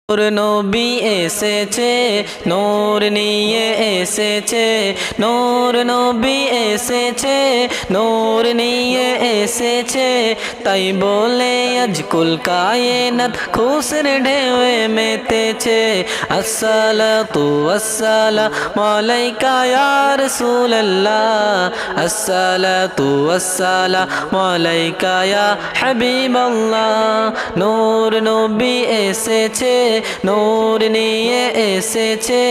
নূর নবী এসেছে, নূর নিয়ে এসেছে, নূর নবী এসেছে, নূর নিয়ে এসেছে, তাই বলে আজ কুল কায়নাত খুশির ঢেউয়ে মেতেছে। আসসালাতু ওয়াসসালামু আলাইকা ইয়া রাসূলুল্লাহ, আসসালাতু ওয়াসসালামু আলাইকা ইয়া হাবিবাল্লাহ। নূর নবী এসেছে, নূর নিয়ে এসেছে,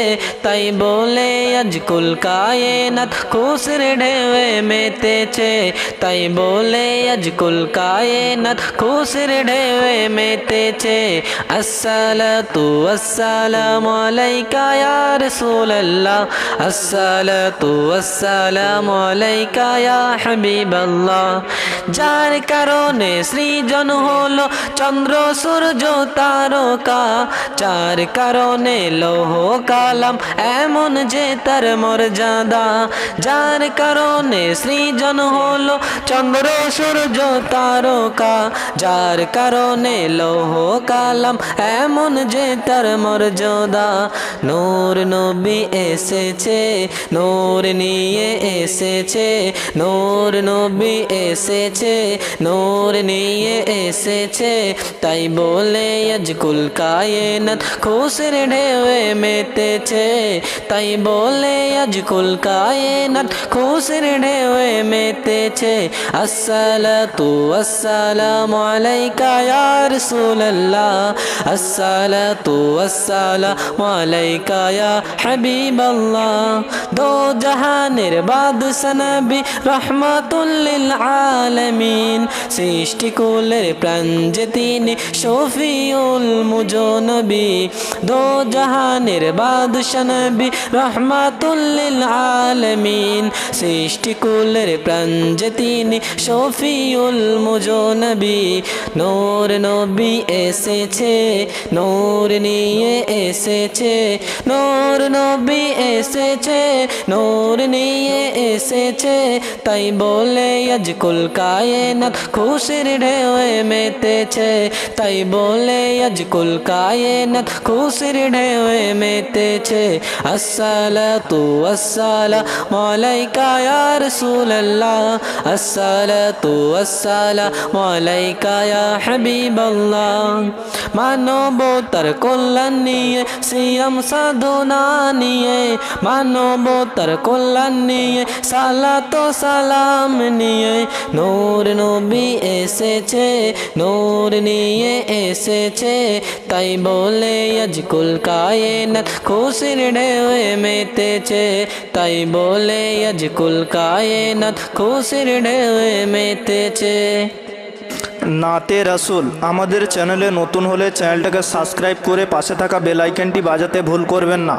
তাই বলে আজ কুল কায়নাত খুশির ঢেউয়ে মেতেছে, তাই বলে আজ কুল কায়নাত খুশির ঢেউয়ে মেতেছে। আসসালাতু ওয়াসসালামু আলাইকা ইয়া রাসূলুল্লাহ, আসসালাতু ওয়াসসালামু আলাইকা ইয়া হাবিবাল্লাহ। যার কারণে সৃজন হলো চন্দ্র সূর্য তারকা, যার কারণে লৌহ কালাম এমন যে তার মর্যাদা, যার কারণে সৃজন হলো চন্দ্র সূর্য তারকা, যার কারণে লৌহ কালাম এমন যে তার মর্যাদা। নূর নবী এসেছে, নূর নিয়ে এসেছে, নূর নবী এসেছে, নূর নিয়ে এসেছে, তাই বলে আজ কুল কায়নাত খুশির ঢেউয়ে মেতেছে, তাই বলে আজ কুল কায়নাত খুশির ঢেউয়ে মেতেছে। আসসালাতু ওয়াসসালামু আলাইকা ইয়া রাসূলুল্লাহ, আসসালাতু ওয়াসসালামু আলাইকা ইয়া হাবিবাল্লাহ। দো জাহানের বাদশা নবী রাহমাতুল লিল আলামিন, সৃষ্টি কুলের প্রাণ যে তিনি শফিউল মুজনবী। দো জাহানের বাদশা নবী রাহমাতুল লিল আলামিন, সৃষ্টি কুলের প্রাণ যে তিনি শফিউল মুজনবী। নূর নবী এসেছে, নূর নিয়ে এসেছে, নূর নবী এসেছে, নূর নিয়ে এসেছে, তাই বলে আজ কুল কায়নাত খুশির ঢেউয়ে মেতেছে, তাই বলে আজ কুল কায়নাত খুশির ঢেউয়ে মেতেছে। আসসালাতু ওয়াসসালামু আলাইকা ইয়া রাসূলুল্লাহ, আসসালাতু ওয়াসসালামু আলাইকা ইয়া হাবিবাল্লাহ। মানবতার কল্যাণ নিয়ে সিয়াম সাধনা নিয়ে, মানবতার কল্যাণ নিয়ে সালাত ও সালাম নিয়ে, নূর নবী এসেছে, নূর নিয়ে এসেছে, তাই বলে আজ কুল কায়নাত খুশির ঢেউয়ে মেতেছে, তাই বলে আজ কুল কায়নাত খুশির ঢেউয়ে মেতেছে। নাতে রাসূল আমাদের চ্যানেলে নতুন হলে চ্যানেলটাকে সাবস্ক্রাইব করে পাশে থাকা বেল আইকনটি বাজাতে ভুল করবেন না।